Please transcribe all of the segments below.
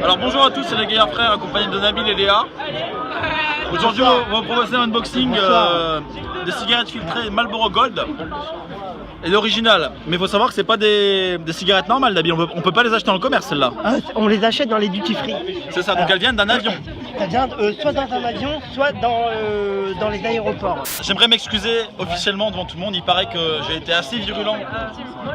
Alors bonjour à tous, c'est les Gaillards Frères accompagnés de Nabil et Léa. Aujourd'hui on va proposer un unboxing des cigarettes filtrées Marlboro Gold et l'original. Mais il faut savoir que c'est pas des cigarettes normales, Nabil, on peut pas les acheter dans le commerce celles-là. On les achète dans les duty free. C'est ça, donc elles viennent d'un avion. Ça vient soit dans un avion, soit dans les aéroports. J'aimerais m'excuser officiellement devant tout le monde, il paraît que j'ai été assez virulent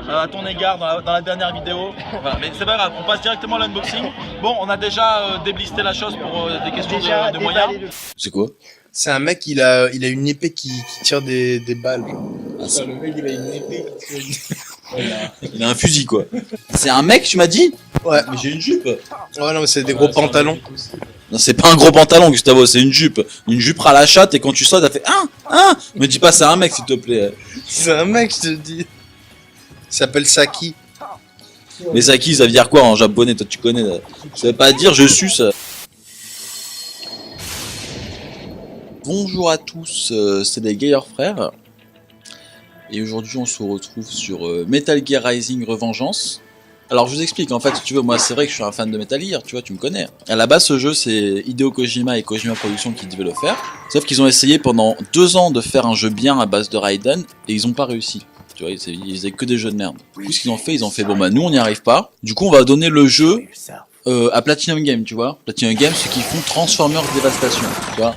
à ton égard dans la dernière vidéo. Voilà, mais c'est pas grave, on passe directement à l'unboxing. Bon, on a déjà déblisté la chose pour des questions de moyens. C'est quoi? C'est un mec, il a une épée qui tire des balles. Ah, c'est le mec, il a une épée qui tire il a un fusil, quoi. C'est un mec, tu m'as dit? Ouais. Mais j'ai une jupe. Ouais, non, mais c'est des gros pantalons. Non, c'est pas un gros pantalon, Gustavo, c'est une jupe. Une jupe à la chatte et quand tu sautes, t'as fait Me dis pas c'est un mec, s'il te plaît. C'est un mec, je te dis. Il s'appelle Saki. Mais Saki, ça veut dire quoi en japonais? Toi, tu connais. Là. Ça veut pas dire je suce. Bonjour à tous, c'est les Gaillards Frères. Et aujourd'hui, on se retrouve sur Metal Gear Rising Revengeance. Alors, je vous explique, en fait, si tu veux, moi, c'est vrai que je suis un fan de Metal Gear, tu vois, tu me connais. À la base, ce jeu, c'est Hideo Kojima et Kojima Productions qui devaient le faire. Sauf qu'ils ont essayé pendant 2 ans de faire un jeu bien à base de Raiden, et ils ont pas réussi. Tu vois, ils faisaient que des jeux de merde. Du coup, ce qu'ils ont fait, bon bah, nous, on n'y arrive pas. Du coup, on va donner le jeu à Platinum Game, tu vois. Platinum Game, ceux qui font Transformers Devastation, tu vois.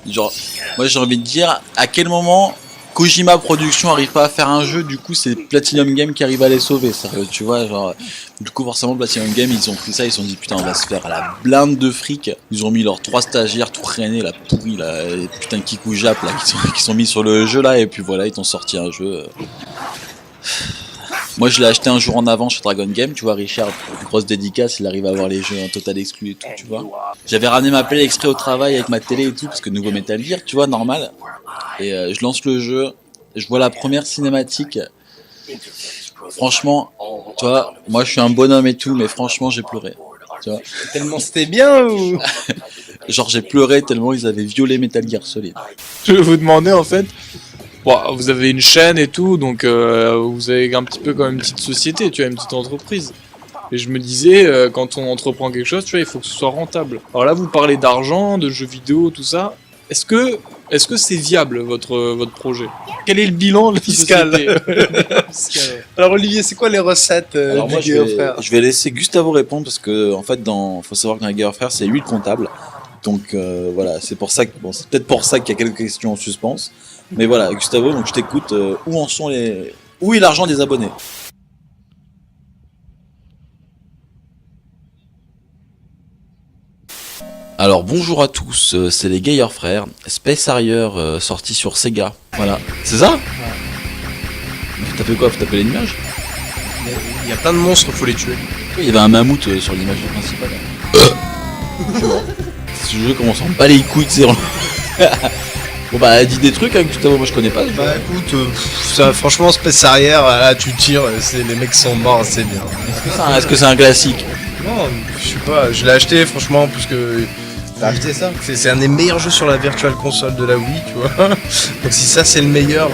Genre, moi, j'ai envie de dire, à quel moment Kojima Productions arrive pas à faire un jeu, du coup c'est Platinum Game qui arrive à les sauver, ça, tu vois, genre, du coup forcément Platinum Game ils ont pris ça, ils se sont dit putain on va se faire à la blinde de fric, ils ont mis leurs 3 stagiaires tout traînés, la pourrie là, et putain Kikou Jap là, qui sont mis sur le jeu là, et puis voilà, ils t'ont sorti un jeu. Moi je l'ai acheté un jour en avant chez Dragon Game, tu vois Richard, grosse dédicace, il arrive à avoir les jeux en total exclu et tout, tu vois. J'avais ramené ma Play exprès au travail avec ma télé et tout, parce que nouveau Metal Gear, tu vois, normal. Et je lance le jeu, je vois la première cinématique. Franchement, tu vois, moi je suis un bonhomme et tout, mais franchement j'ai pleuré. Tu vois. Tellement c'était bien ou? Genre j'ai pleuré tellement ils avaient violé Metal Gear Solid. Je vais vous demander en fait, bon, vous avez une chaîne et tout, donc vous avez un petit peu comme une petite société, tu vois, une petite entreprise. Et je me disais, quand on entreprend quelque chose, tu vois, il faut que ce soit rentable. Alors là, vous parlez d'argent, de jeux vidéo, tout ça. Est-ce que c'est viable votre projet? Quel est le bilan fiscal? Alors Olivier, c'est quoi les recettes Alors moi, du Gaillards Frères? je vais laisser Gustavo répondre parce que en fait, faut savoir que dans les Gaillards Frères, c'est lui le comptable. Donc voilà, c'est pour ça que c'est peut-être pour ça qu'il y a quelques questions en suspens. Mais voilà, Gustavo, donc je t'écoute. Où est l'argent des abonnés? Alors bonjour à tous, c'est les Gaillards Frères, Space Harrier sorti sur Sega, voilà. C'est ça? Faut taper quoi? Faut taper les nuages? Il y a plein de monstres, faut les tuer. Il y avait un mammouth sur l'image principale. Ce jeu commence à en bat les couilles, tu sais. Bon bah dis des trucs avec Gustavo, moi je connais pas. Bah écoute, ça, franchement Space Harrier, là tu tires, les mecs sont morts, c'est bien. Est-ce que c'est un classique? Non, je sais pas, je l'ai acheté franchement parce que... T'as acheté ça? C'est un des meilleurs jeux sur la Virtual Console de la Wii, tu vois. Donc si ça c'est le meilleur...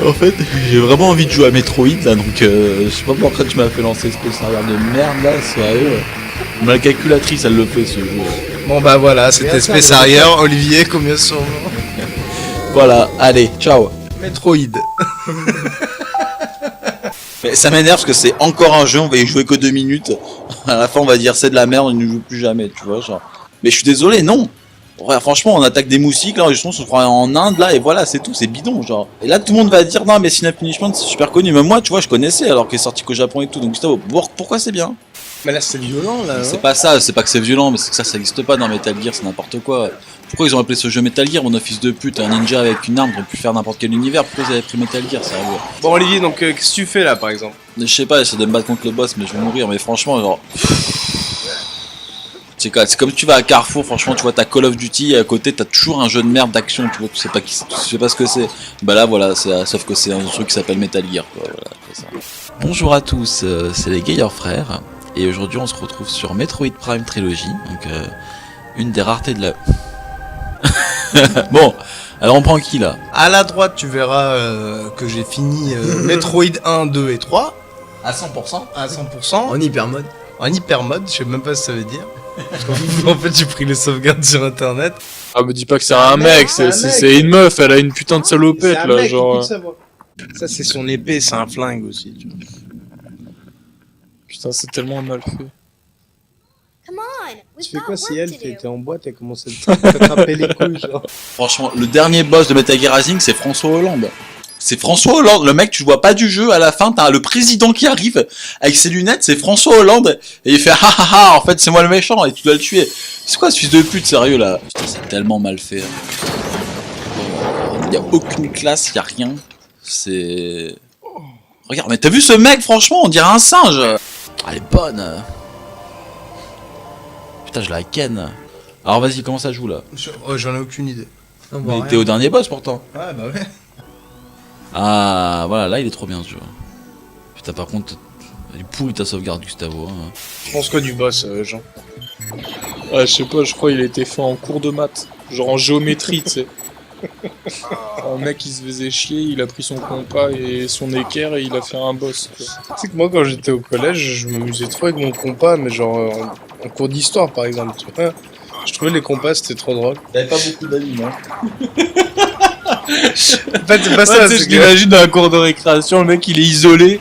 En fait, j'ai vraiment envie de jouer à Metroid là, donc je sais pas pourquoi tu m'as fait lancer Space Harrier de merde là, sérieux. Ma calculatrice elle le fait ce jeu. Bon bah voilà, c'était Space Harrier, Olivier, combien sont... Voilà, allez, ciao. Metroid. Mais ça m'énerve parce que c'est encore un jeu, on va y jouer que 2 minutes. À la fin on va dire c'est de la merde, on ne joue plus jamais, tu vois, genre. Mais je suis désolé, non. Ouais, franchement, on attaque des moustiques, là, justement, on se prend en Inde, là, et voilà, c'est tout, c'est bidon, genre. Et là, tout le monde va dire, non, mais Sin Punishment, c'est super connu. Même moi, tu vois, je connaissais, alors qu'il est sorti qu'au Japon et tout. Donc, Gustavo, pourquoi c'est bien? Mais là, c'est violent, là. C'est pas ça, c'est pas que c'est violent, mais c'est que ça existe pas dans Metal Gear, c'est n'importe quoi. Pourquoi ils ont appelé ce jeu Metal Gear, mon fils de pute, un ninja avec une arme, on peut faire n'importe quel univers, pourquoi ils avaient pris Metal Gear, sérieux? Bon, Olivier, donc, qu'est-ce que tu fais, là, par exemple? Je sais pas, j'essaie de me battre contre le boss, mais je vais mourir, mais franchement, genre... C'est comme si tu vas à Carrefour, franchement, tu vois, t'as Call of Duty et à côté, t'as toujours un jeu de merde d'action, tu vois, tu sais pas ce que c'est. Bah là, voilà, sauf que c'est un truc qui s'appelle Metal Gear, quoi, voilà, c'est ça. Bonjour à tous, c'est les Gaillards Frères, et aujourd'hui on se retrouve sur Metroid Prime Trilogy, donc une des raretés de la... Bon, alors on prend qui là? À la droite, tu verras que j'ai fini Metroid 1, 2 et 3. À 100%? À 100%. En hyper mode. en hyper mode, je sais même pas ce que ça veut dire. En fait, j'ai pris les sauvegardes sur internet. Ah, me dis pas que c'est un mec, c'est une meuf, elle a une putain de salopette C'est un là, mec, genre. écoute sa voix. Ça, c'est son épée, c'est un flingue aussi. Tu vois. Putain, c'est tellement mal fait. Tu fais quoi si elle était en boîte et commence à t'attraper les couilles, genre. Franchement, le dernier boss de Metal Gear Rising, c'est François Hollande. C'est François Hollande, le mec, tu le vois pas du jeu, à la fin, t'as le président qui arrive, avec ses lunettes, c'est François Hollande, et il fait ha ha ha, en fait, c'est moi le méchant, et tu dois le tuer. C'est quoi ce fils de pute, sérieux, là? Putain, c'est tellement mal fait. Y a aucune classe, y a rien. C'est... Regarde, mais t'as vu ce mec, franchement, on dirait un singe. Elle est bonne. Putain, je la ken. Alors vas-y, comment ça joue, là? J'en ai aucune idée. Mais t'es au dernier boss, pourtant. Ouais, bah ouais. Ah, voilà, là il est trop bien, tu vois. Putain, par contre, il est pourri ta sauvegarde, Gustavo. Hein. Tu penses quoi du boss, Jean? Ouais, je sais pas, je crois qu'il a été fait en cours de maths. Genre en géométrie, tu sais. Un mec il se faisait chier, il a pris son compas et son équerre et il a fait un boss, quoi. Tu sais que moi, quand j'étais au collège, je m'amusais trop avec mon compas, mais genre en cours d'histoire, par exemple, tu vois. Je trouvais les compas, c'était trop drôle. T'avais pas beaucoup d'amis, non? En fait, c'est pas ça, Tu sais, c'est je que... l'imagine dans la cour de récréation, le mec il est isolé,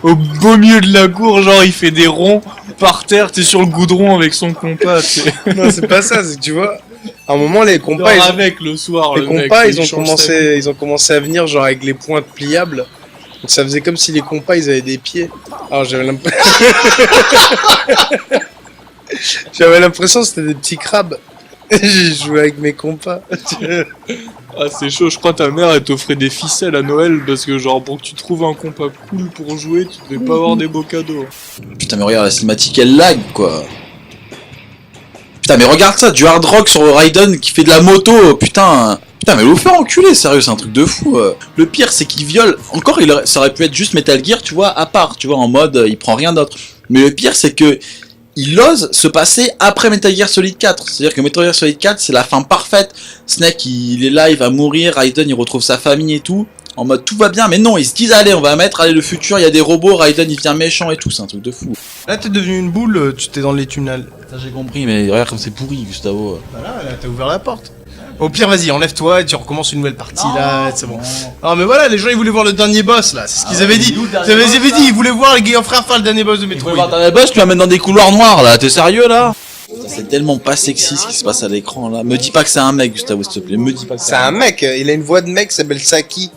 au beau milieu de la cour, genre il fait des ronds par terre, t'es sur le goudron avec son compas, tu sais. Non, c'est pas ça, c'est que tu vois, à un moment, les compas, Genre avec le soir, les le mec, compas, il ils change sa vie. ont commencé à venir genre avec les pointes pliables. Donc ça faisait comme si les compas, ils avaient des pieds. Alors j'avais l'impression... J'avais l'impression que c'était des petits crabes. J'ai joué avec mes compas. Ah c'est chaud, je crois ta mère elle t'offrait des ficelles à Noël parce que genre pour que tu trouves un compas cool pour jouer, tu devais pas avoir des beaux cadeaux. Putain, mais regarde, la cinématique elle lag, quoi. Putain, mais regarde ça, du hard rock sur Raiden qui fait de la moto, putain. Putain, mais vous faire enculer, sérieux, c'est un truc de fou. Le pire, c'est qu'il viole. Encore, ça aurait pu être juste Metal Gear, tu vois, à part, tu vois, en mode, il prend rien d'autre. Mais le pire, c'est que il ose se passer après Metal Gear Solid 4. C'est-à-dire que Metal Gear Solid 4, c'est la fin parfaite. Snake, il est là, il va mourir, Raiden, il retrouve sa famille et tout. En mode, tout va bien, mais non, ils se disent, allez, on va mettre, allez, le futur, il y a des robots, Raiden, il devient méchant et tout, c'est un truc de fou. Là, t'es devenu une boule, tu t'es dans les tunnels. Ça, j'ai compris, mais regarde comme c'est pourri, Gustavo. Voilà, là, t'as ouvert la porte. Au pire, vas-y, enlève-toi et tu recommences une nouvelle partie, là, c'est bon. Non, mais voilà, les gens, ils voulaient voir le dernier boss, là, c'est ce qu'ils avaient dit. Ils avaient dit, ils voulaient voir les Guillaume frères faire le dernier boss de Tu veux Metroid. voir ta boss, tu vas mettre dans des couloirs noirs, là, t'es sérieux, là? Putain, c'est tellement pas sexy ce qui se passe à l'écran, là. Me dis pas que c'est un mec, Gustavo, s'il te plaît, me dis pas que C'est un mec, il a une voix de mec qui s'appelle Saki.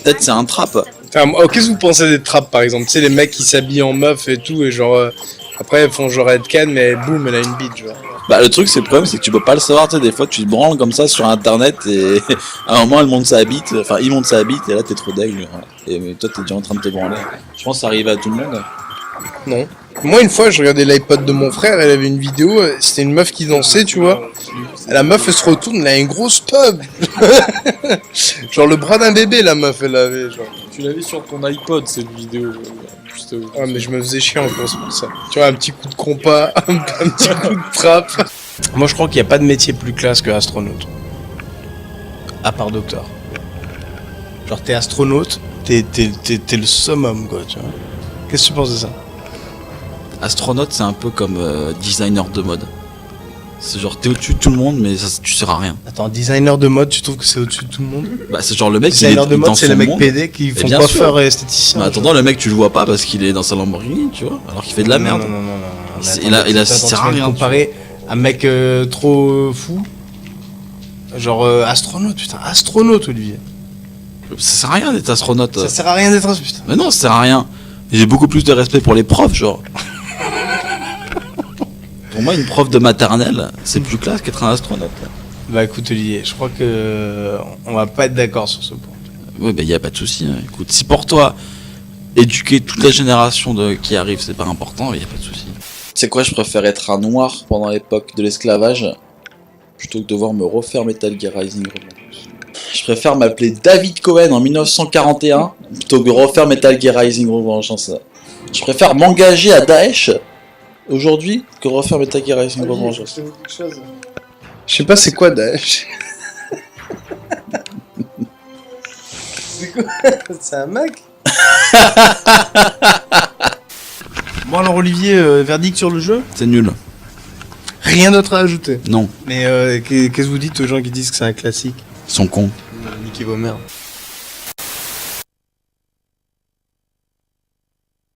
Peut-être c'est un trap. Enfin, qu'est-ce que vous pensez des trappes, par exemple? Tu sais, les mecs qui s'habillent en meuf et tout, et genre... après, ils font genre Edcan, mais boum, elle a une bite, genre. Bah, le truc, c'est le problème, c'est que tu peux pas le savoir, tu sais, des fois, tu te branles comme ça sur internet et à un moment, elle monte sa bite, enfin, il monte sa bite et là, t'es trop deg, hein. Et toi, t'es déjà en train de te branler. Je pense que ça arrive à tout le monde. Non. Moi, une fois, je regardais l'iPod de mon frère, elle avait une vidéo, c'était une meuf qui dansait, tu vois. Et la meuf, elle se retourne, elle a une grosse pub. Genre le bras d'un bébé, la meuf, elle avait, genre. Tu l'avais sur ton iPod cette vidéo. Juste, Ah, mais je me faisais chier en plus pour ça. Tu vois, un petit coup de compas, un petit coup de trappe. Moi, je crois qu'il n'y a pas de métier plus classe que astronaute. À part docteur. Genre, t'es astronaute, t'es le summum, quoi, tu vois. Qu'est-ce que tu penses de ça? Astronaute, c'est un peu comme designer de mode. C'est genre, t'es au-dessus de tout le monde, mais ça, tu sers à rien. Attends, designer de mode, tu trouves que c'est au-dessus de tout le monde? Bah, c'est genre le mec, Designer de il est dans mode, c'est son les mecs monde. PD qui font bien coiffeur sûr. et esthéticien. Mais attendant, le mec, tu le vois pas parce qu'il est dans sa Lamborghini, tu vois, alors qu'il fait de la merde. Non. Il a sert à rien. Comparé à un mec trop fou. Genre astronaute, putain, astronaute, Olivier. Ça sert à rien d'être astronaute. Ça sert à rien d'être astronaute, putain. Mais non, ça sert à rien. J'ai beaucoup plus de respect pour les profs, genre. Pour moi, une prof de maternelle, c'est plus classe qu'être un astronaute. Bah écoute, Olivier, je crois que on va pas être d'accord sur ce point. Ouais, bah y a pas de souci. Hein. Écoute, si pour toi, éduquer toute la génération qui arrive, c'est pas important, y a pas de souci. Tu sais quoi, je préfère être un noir pendant l'époque de l'esclavage plutôt que devoir me refaire Metal Gear Rising. Je préfère m'appeler David Cohen en 1941 plutôt que de refaire Metal Gear Rising Revengeance. Je préfère m'engager à Daesh aujourd'hui que refaire Metal Gear Rising Revengeance. Je sais pas c'est quoi Daesh. C'est quoi? C'est un mec? Bon alors Olivier, verdict sur le jeu? C'est nul. Rien d'autre à ajouter. Non, Mais qu'est-ce que vous dites aux gens qui disent que c'est un classique? ils sont cons. Niquez vos mères.